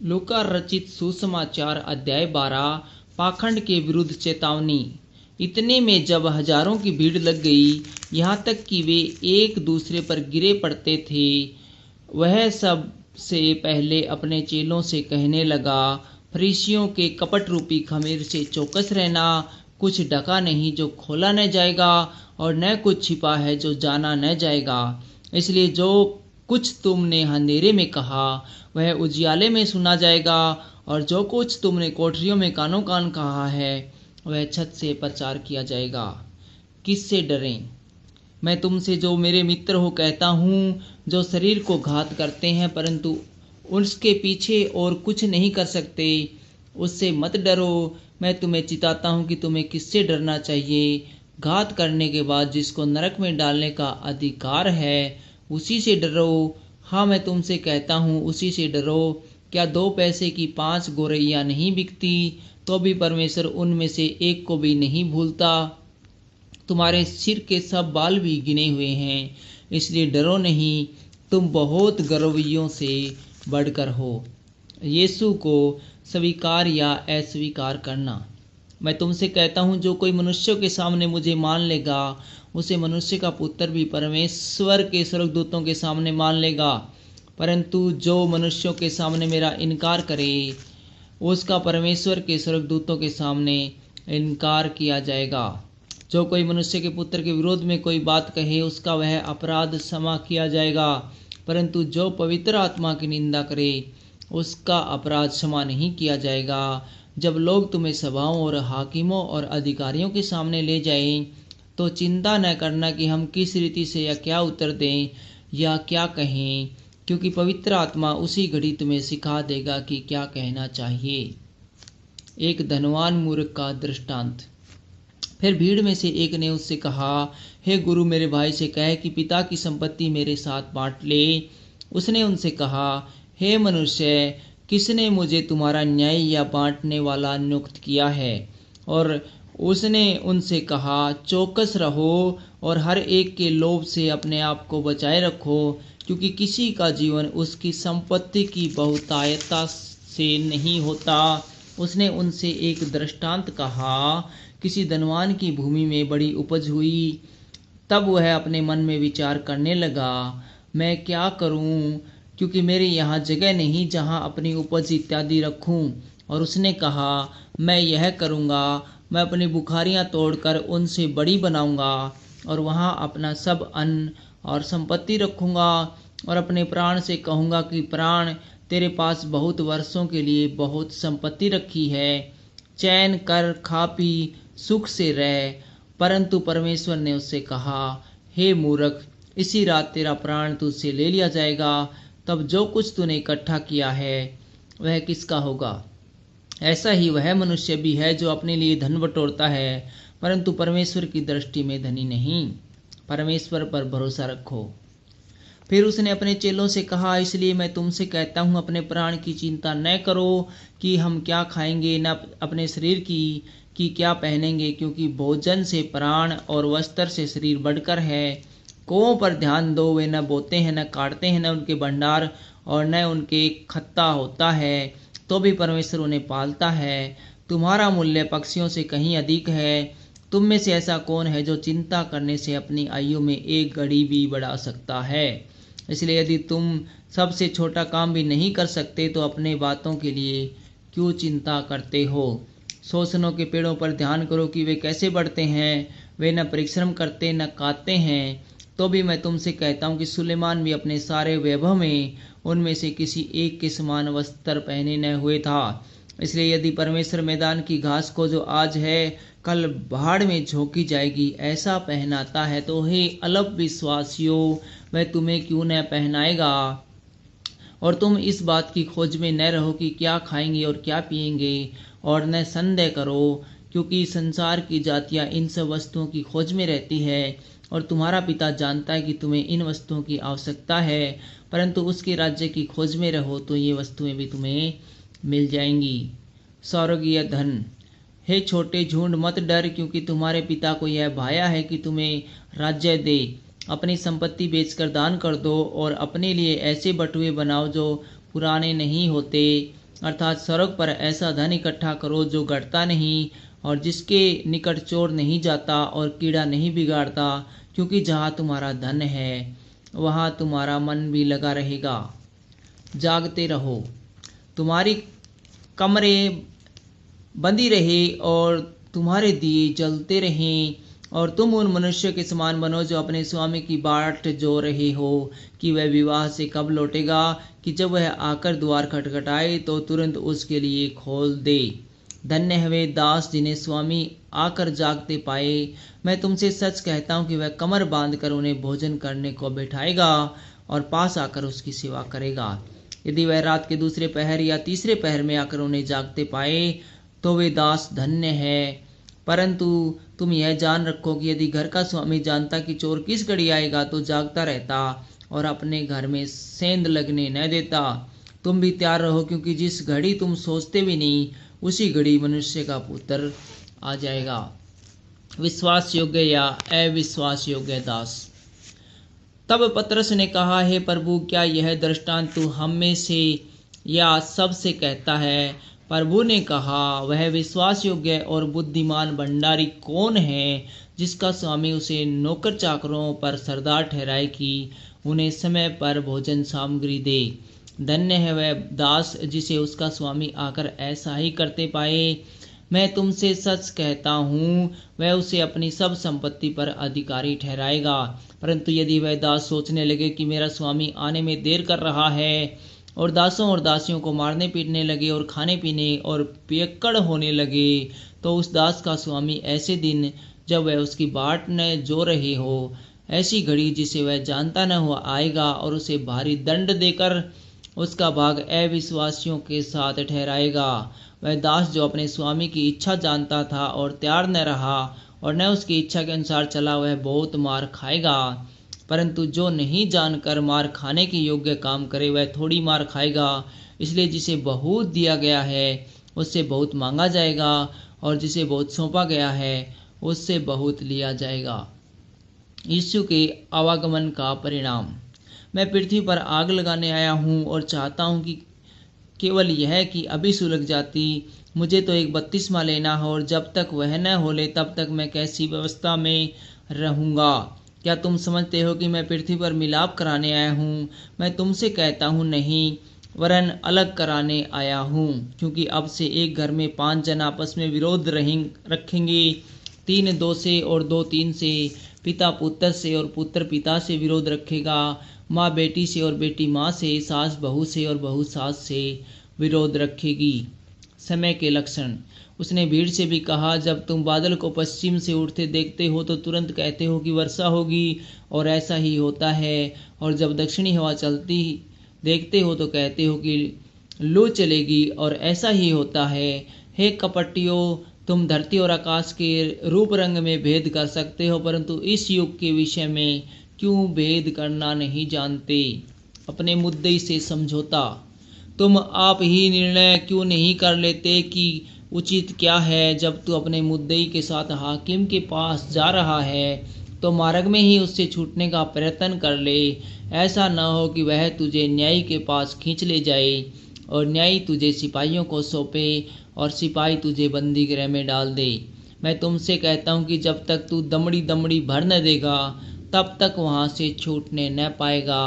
लूका रचित सुसमाचार अध्याय 12 पाखंड के विरुद्ध चेतावनी। इतने में जब हजारों की भीड़ लग गई, यहाँ तक कि वे एक दूसरे पर गिरे पड़ते थे, वह सबसे पहले अपने चेलों से कहने लगा, फरीसियों के कपट रूपी खमीर से चौकस रहना। कुछ ढका नहीं जो खोला न जाएगा, और न कुछ छिपा है जो जाना न जाएगा। इसलिए जो कुछ तुमने अंधेरे में कहा वह उजियाले में सुना जाएगा, और जो कुछ तुमने कोठरियों में कानों कान कहा है वह छत से प्रचार किया जाएगा। किससे डरें? मैं तुमसे जो मेरे मित्र हो कहता हूँ, जो शरीर को घात करते हैं परंतु उसके पीछे और कुछ नहीं कर सकते, उससे मत डरो। मैं तुम्हें चिताता हूँ कि तुम्हें किससे डरना चाहिए। घात करने के बाद जिसको नरक में डालने का अधिकार है, उसी से डरो। हाँ, मैं तुमसे कहता हूँ, उसी से डरो। क्या 2 पैसे की 5 गौरैया नहीं बिकती, तो भी परमेश्वर उनमें से एक को भी नहीं भूलता। तुम्हारे सिर के सब बाल भी गिने हुए हैं, इसलिए डरो नहीं, तुम बहुत गर्वियों से बढ़कर हो। यीशु को स्वीकार या अस्वीकार करना। मैं तुमसे कहता हूँ, जो कोई मनुष्यों के सामने मुझे मान लेगा, उसे मनुष्य का पुत्र भी परमेश्वर के स्वर्गदूतों के सामने मान लेगा। परंतु जो मनुष्यों के सामने मेरा इनकार करे, उसका परमेश्वर के स्वर्गदूतों के सामने इनकार किया जाएगा। जो कोई मनुष्य के पुत्र के विरोध में कोई बात कहे, उसका वह अपराध क्षमा किया जाएगा। परंतु जो पवित्र आत्मा की निंदा करे, उसका अपराध क्षमा नहीं किया जाएगा। जब लोग तुम्हें सभाओं और हाकिमों और अधिकारियों के सामने ले जाएं, तो चिंता न करना कि हम किस रीति से या क्या उत्तर दें या क्या कहें, क्योंकि पवित्र आत्मा उसी घड़ी तुम्हें सिखा देगा कि क्या कहना चाहिए। एक धनवान मूर्ख का दृष्टांत। फिर भीड़ में से एक ने उससे कहा, हे गुरु, मेरे भाई से कह कि पिता की संपत्ति मेरे साथ बांट ले। उसने उनसे कहा, हे मनुष्य, किसने मुझे तुम्हारा न्याय या बांटने वाला नियुक्त किया है? और उसने उनसे कहा, चौकस रहो और हर एक के लोभ से अपने आप को बचाए रखो, क्योंकि किसी का जीवन उसकी संपत्ति की बहुतायता से नहीं होता। उसने उनसे एक दृष्टांत कहा, किसी धनवान की भूमि में बड़ी उपज हुई। तब वह अपने मन में विचार करने लगा, मैं क्या करूं, क्योंकि मेरे यहाँ जगह नहीं जहाँ अपनी उपज इत्यादि रखूं। और उसने कहा, मैं यह करूँगा, मैं अपनी बुखारियाँ तोड़कर उनसे बड़ी बनाऊँगा और वहाँ अपना सब अन्न और संपत्ति रखूँगा, और अपने प्राण से कहूँगा कि प्राण, तेरे पास बहुत वर्षों के लिए बहुत संपत्ति रखी है, चैन कर, खा पी, सुख से रह। परंतु परमेश्वर ने उससे कहा, हे मूर्ख, इसी रात तेरा प्राण तुझसे ले लिया जाएगा। तब जो कुछ तूने इकट्ठा किया है वह किसका होगा? ऐसा ही वह मनुष्य भी है जो अपने लिए धन बटोरता है, परंतु परमेश्वर की दृष्टि में धनी नहीं। परमेश्वर पर भरोसा रखो। फिर उसने अपने चेलों से कहा, इसलिए मैं तुमसे कहता हूँ, अपने प्राण की चिंता न करो कि हम क्या खाएंगे, न अपने शरीर की कि क्या पहनेंगे, क्योंकि भोजन से प्राण और वस्त्र से शरीर बढ़कर है। कुओं पर ध्यान दो, वे न बोते हैं, न काटते हैं, न उनके भंडार और न उनके खत्ता होता है, तो भी परमेश्वर उन्हें पालता है। तुम्हारा मूल्य पक्षियों से कहीं अधिक है। तुम में से ऐसा कौन है जो चिंता करने से अपनी आयु में एक घड़ी भी बढ़ा सकता है? इसलिए यदि तुम सबसे छोटा काम भी नहीं कर सकते, तो अपने बातों के लिए क्यों चिंता करते हो? सोसनों के पेड़ों पर ध्यान करो कि वे कैसे बढ़ते हैं। वे न परिश्रम करते न काटते हैं। तो भी मैं तुमसे कहता हूँ कि सुलेमान भी अपने सारे वैभव में उनमें से किसी एक के समान वस्त्र पहने न हुए था। इसलिए यदि परमेश्वर मैदान की घास को जो आज है कल भाड़ में झोंकी जाएगी ऐसा पहनाता है, तो हे अल्प विश्वासियों, वह तुम्हें क्यों न पहनाएगा। और तुम इस बात की खोज में न रहो कि क्या खाएंगे और क्या पिएंगे, और न संदेह करो, क्योंकि संसार की जातियां इन सब वस्तुओं की खोज में रहती है, और तुम्हारा पिता जानता है कि तुम्हें इन वस्तुओं की आवश्यकता है। परंतु उसके राज्य की खोज में रहो, तो ये वस्तुएं भी तुम्हें मिल जाएंगी। स्वर्गीय धन। हे छोटे झुंड, मत डर, क्योंकि तुम्हारे पिता को यह भाया है कि तुम्हें राज्य दे। अपनी संपत्ति बेचकर दान कर दो, और अपने लिए ऐसे बटुए बनाओ जो पुराने नहीं होते, अर्थात सड़क पर ऐसा धन इकट्ठा करो जो घटता नहीं और जिसके निकट चोर नहीं जाता और कीड़ा नहीं बिगाड़ता, क्योंकि जहाँ तुम्हारा धन है वहाँ तुम्हारा मन भी लगा रहेगा। जागते रहो, तुम्हारी कमरे बंदी रहे और तुम्हारे दिए जलते रहें, और तुम उन मनुष्य के समान बनो जो अपने स्वामी की बाट जो रहे हो कि वह विवाह से कब लौटेगा, कि जब वह आकर द्वार खटखटाए तो तुरंत उसके लिए खोल दे। धन्य है वे दास जिन्हें स्वामी आकर जागते पाए। मैं तुमसे सच कहता हूँ कि वह कमर बांधकर उन्हें भोजन करने को बैठाएगा और पास आकर उसकी सेवा करेगा। यदि वह रात के दूसरे पहर या तीसरे पहर में आकर उन्हें जागते पाए तो वे दास धन्य है। परंतु तुम यह जान रखो कि यदि घर का स्वामी जानता कि चोर किस घड़ी आएगा तो जागता रहता और अपने घर में सेंध लगने न देता। तुम भी तैयार रहो, क्योंकि जिस घड़ी तुम सोचते भी नहीं उसी घड़ी मनुष्य का पुत्र आ जाएगा। विश्वास योग्य या अविश्वास योग्य दास। तब पतरस ने कहा, हे प्रभु, क्या यह दृष्टांत तू हम में से या सबसे कहता है? प्रभु ने कहा, वह विश्वास योग्य और बुद्धिमान भंडारी कौन है जिसका स्वामी उसे नौकर चाकरों पर सरदार ठहराए कि उन्हें समय पर भोजन सामग्री दे। धन्य है वह दास जिसे उसका स्वामी आकर ऐसा ही करते पाए। मैं तुमसे सच कहता हूँ, वह उसे अपनी सब संपत्ति पर अधिकारी ठहराएगा। परंतु यदि वह दास सोचने लगे कि मेरा स्वामी आने में देर कर रहा है, और दासों और दासियों को मारने पीटने लगे और खाने पीने और पियक्कड़ होने लगे, तो उस दास का स्वामी ऐसे दिन जब वह उसकी बाट न जो रहे हो, ऐसी घड़ी जिसे वह जानता न हुआ आएगा और उसे भारी दंड देकर उसका भाग अविश्वासियों के साथ ठहराएगा। वह दास जो अपने स्वामी की इच्छा जानता था और तैयार न रहा और न उसकी इच्छा के अनुसार चला, वह बहुत मार खाएगा। परंतु जो नहीं जानकर मार खाने के योग्य काम करे, वह थोड़ी मार खाएगा। इसलिए जिसे बहुत दिया गया है उससे बहुत मांगा जाएगा, और जिसे बहुत सौंपा गया है उससे बहुत लिया जाएगा। यीशु के आवागमन का परिणाम। मैं पृथ्वी पर आग लगाने आया हूँ और चाहता हूँ कि केवल यह कि अभी सुलग जाती। मुझे तो एक बपतिस्मा लेना हो, और जब तक वह न हो ले तब तक मैं कैसी व्यवस्था में रहूँगा? क्या तुम समझते हो कि मैं पृथ्वी पर मिलाप कराने आया हूँ? मैं तुमसे कहता हूँ नहीं, वरन अलग कराने आया हूँ। क्योंकि अब से एक घर में 5 जन आपस में विरोध रखेंगे, 3 2 से और 2 3 से, पिता पुत्र से और पुत्र पिता से विरोध रखेगा, माँ बेटी से और बेटी माँ से, सास बहू से और बहू सास से विरोध रखेगी। समय के लक्षण। उसने भीड़ से भी कहा, जब तुम बादल को पश्चिम से उठते देखते हो तो तुरंत कहते हो कि वर्षा होगी, और ऐसा ही होता है। और जब दक्षिणी हवा चलती देखते हो तो कहते हो कि लू चलेगी, और ऐसा ही होता है। हे कपटियों, तुम धरती और आकाश के रूप रंग में भेद कर सकते हो, परंतु इस युग के विषय में क्यों भेद करना नहीं जानते? अपने मुद्दे से समझौता। तुम आप ही निर्णय क्यों नहीं कर लेते कि उचित क्या है? जब तू अपने मुद्दई के साथ हाकिम के पास जा रहा है तो मार्ग में ही उससे छूटने का प्रयत्न कर ले। ऐसा न हो कि वह तुझे न्यायी के पास खींच ले जाए और न्यायी तुझे सिपाहियों को सौंपे और सिपाही तुझे बंदी गृह में डाल दे। मैं तुमसे कहता हूँ कि जब तक तू दमड़ी दमड़ी भर न देगा तब तक वहाँ से छूटने न पाएगा।